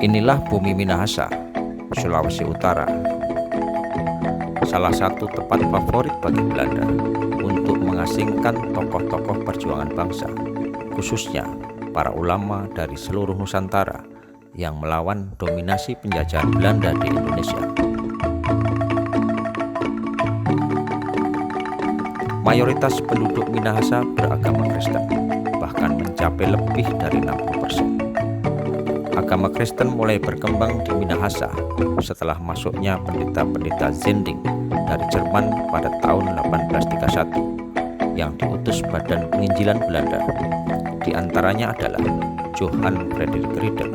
Inilah bumi Minahasa, Sulawesi Utara. Salah satu tempat favorit bagi Belanda untuk mengasingkan tokoh-tokoh perjuangan bangsa, khususnya para ulama dari seluruh Nusantara yang melawan dominasi penjajahan Belanda di Indonesia. Mayoritas penduduk Minahasa beragama Kristen, bahkan mencapai lebih dari 60%. Agama Kristen mulai berkembang di Minahasa setelah masuknya pendeta-pendeta Zending dari Jerman pada tahun 1831 yang diutus Badan Penginjilan Belanda. Di antaranya adalah Johann Frederik Riedel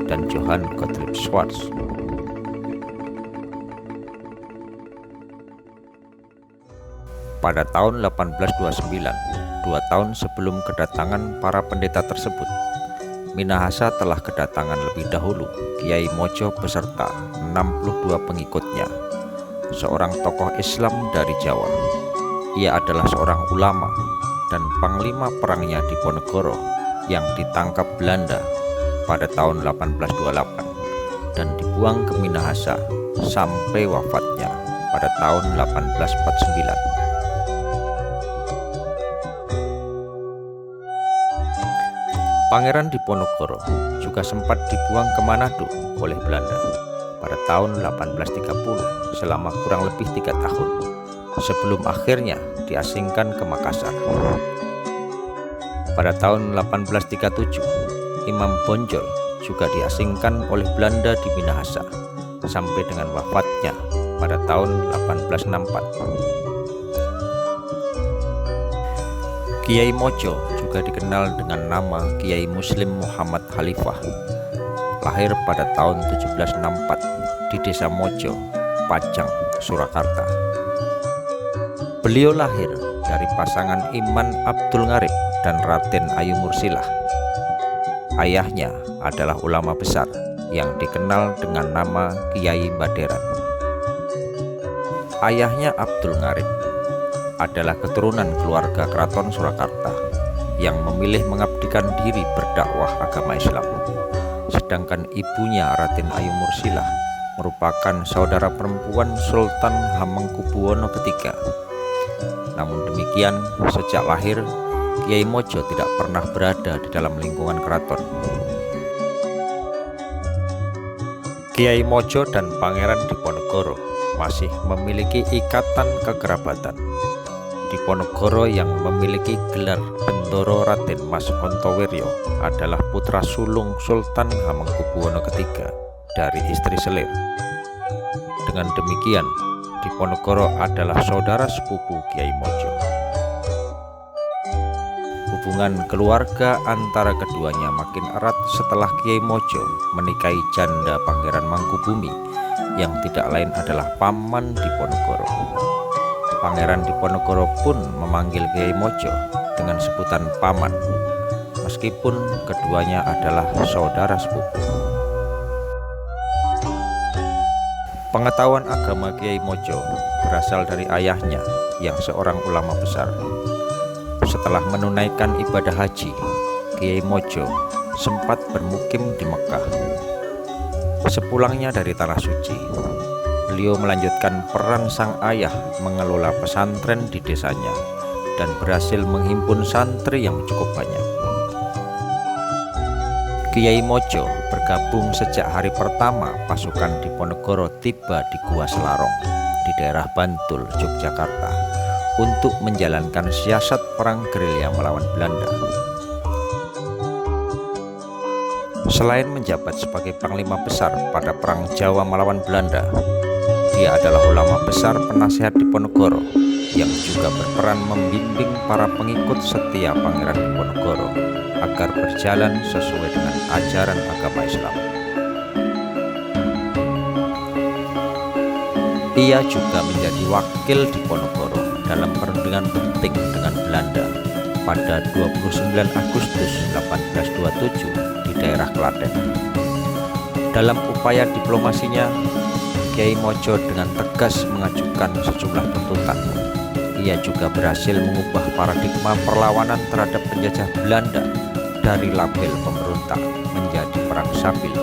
dan Johann Gottlieb Schwartz. Pada tahun 1829, 2 tahun sebelum kedatangan para pendeta tersebut, Minahasa telah kedatangan lebih dahulu Kiai Mojo beserta 62 pengikutnya, seorang tokoh Islam dari Jawa. Ia adalah seorang ulama dan panglima perangnya Diponegoro yang ditangkap Belanda pada tahun 1828 dan dibuang ke Minahasa sampai wafatnya pada tahun 1849. Pangeran Diponegoro juga sempat dibuang ke Manado oleh Belanda pada tahun 1830 selama kurang lebih 3 tahun sebelum akhirnya diasingkan ke Makassar. Pada tahun 1837, Imam Bonjol juga diasingkan oleh Belanda di Minahasa sampai dengan wafatnya pada tahun 1864. Kiai Mojo juga dikenal dengan nama Kiai Muslim Muhammad Khalifah. Lahir pada tahun 1764 di Desa Mojo, Pajang, Surakarta. Beliau lahir dari pasangan Iman Abdul Ngarib dan Raden Ayu Mursilah. Ayahnya adalah ulama besar yang dikenal dengan nama Kiai Baderan. Ayahnya Abdul Ngarib adalah keturunan keluarga Keraton Surakarta yang memilih mengabdikan diri berdakwah agama Islam. Sedangkan ibunya Raden Ayu Mursilah merupakan saudara perempuan Sultan Hamengkubuwono III. Namun demikian, sejak lahir, Kiai Mojo tidak pernah berada di dalam lingkungan keraton. Kiai Mojo dan Pangeran Diponegoro masih memiliki ikatan kekerabatan. Diponegoro yang memiliki gelar Bendoro Raden Mas Kontowiryo adalah putra sulung Sultan Hamengkubuwono III dari istri Selir. Dengan demikian, Diponegoro adalah saudara sepupu Kiai Mojo. Hubungan keluarga antara keduanya makin erat setelah Kiai Mojo menikahi janda Pangeran Mangkubumi yang tidak lain adalah paman Diponegoro. Pangeran Diponegoro pun memanggil Kiai Mojo dengan sebutan paman, meskipun keduanya adalah saudara sepupu. Pengetahuan agama Kiai Mojo berasal dari ayahnya yang seorang ulama besar. Setelah menunaikan ibadah haji, Kiai Mojo sempat bermukim di Mekah. Sepulangnya dari Tanah Suci, beliau melanjutkan peran sang ayah mengelola pesantren di desanya dan berhasil menghimpun santri yang cukup banyak. Kiai Mojo bergabung sejak hari pertama pasukan Diponegoro tiba di Gua Selarong di daerah Bantul, Yogyakarta untuk menjalankan siasat perang gerilya melawan Belanda. Selain menjabat sebagai panglima besar pada perang Jawa melawan Belanda, dia adalah ulama besar penasihat Diponegoro yang juga berperan membimbing para pengikut setia Pangeran Diponegoro agar berjalan sesuai dengan ajaran agama Islam. Ia juga menjadi wakil Diponegoro dalam perundingan penting dengan Belanda pada 29 Agustus 1827 di daerah Klaten. Dalam upaya diplomasinya, Kiai Mojo dengan tegas mengajukan sejumlah tuntutan. Ia juga berhasil mengubah paradigma perlawanan terhadap penjajah Belanda dari label pemberontak menjadi perang sabil.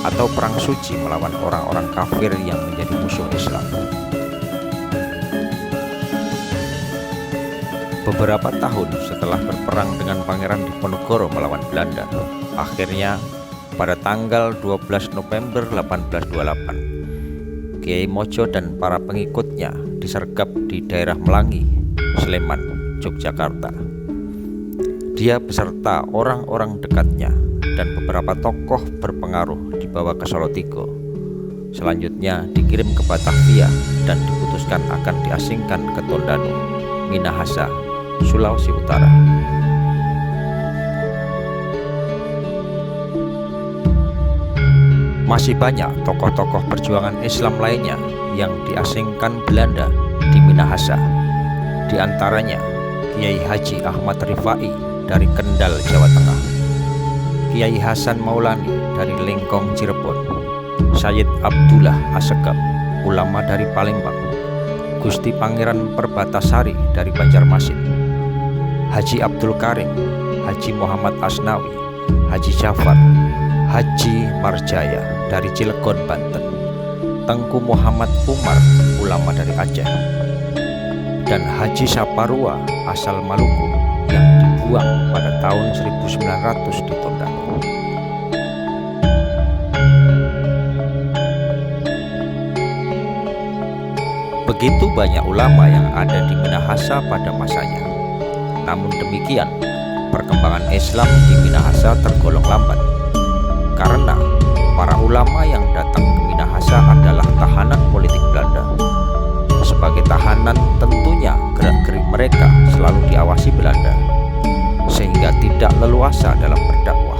atau perang suci melawan orang-orang kafir yang menjadi musuh Islam. Beberapa tahun setelah berperang dengan Pangeran Diponegoro melawan Belanda, akhirnya pada tanggal 12 November 1828, Kiai Mojo dan para pengikutnya disergap di daerah Melangi, Sleman, Yogyakarta. Dia beserta orang-orang dekatnya dan beberapa tokoh berpengaruh dibawa ke Solotigo. Selanjutnya dikirim ke Batavia dan diputuskan akan diasingkan ke Tondano, Minahasa, Sulawesi Utara. Masih banyak tokoh-tokoh perjuangan Islam lainnya yang diasingkan Belanda di Minahasa. Di antaranya Kiai Haji Ahmad Rifai dari Kendal, Jawa Tengah, Kiai Hasan Maulani dari Lengkong, Cirebon, Sayyid Abdullah Assegaf, ulama dari Palembang, Gusti Pangeran Perbatasari dari Banjarmasin, Haji Abdul Karim, Haji Muhammad Asnawi, Haji Jafar, Haji Marjaya dari Cilegon, Banten, Tengku Muhammad Umar, ulama dari Aceh, dan Haji Saparua asal Maluku yang dibuang pada tahun 1900 di Tondano. Begitu banyak ulama yang ada di Minahasa pada masanya. Namun demikian, perkembangan Islam di Minahasa tergolong lambat karena para ulama yang datang ke Minahasa adalah tahanan politik Belanda. Sebagai tahanan, tentunya gerak-gerik mereka selalu diawasi Belanda, sehingga tidak leluasa dalam berdakwah.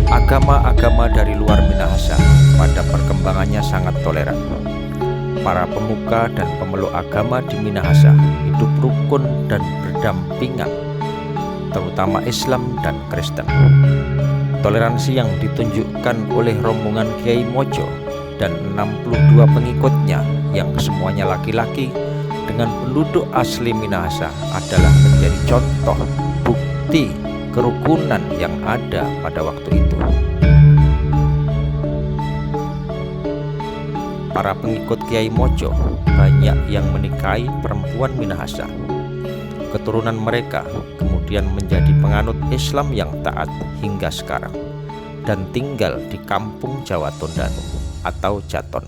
Agama-agama dari luar Minahasa pada perkembangannya sangat toleran. Para pemuka dan pemeluk agama di Minahasa hidup rukun dan berdampingan, terutama Islam dan Kristen. Toleransi yang ditunjukkan oleh rombongan Kiai Mojo dan 62 pengikutnya yang semuanya laki-laki dengan penduduk asli Minahasa adalah menjadi contoh bukti kerukunan yang ada pada waktu itu. Para pengikut Kiai Mojo banyak yang menikahi perempuan Minahasa. Keturunan mereka kemudian menjadi penganut Islam yang taat hingga sekarang dan tinggal di kampung Jawa Tondano atau Jaton.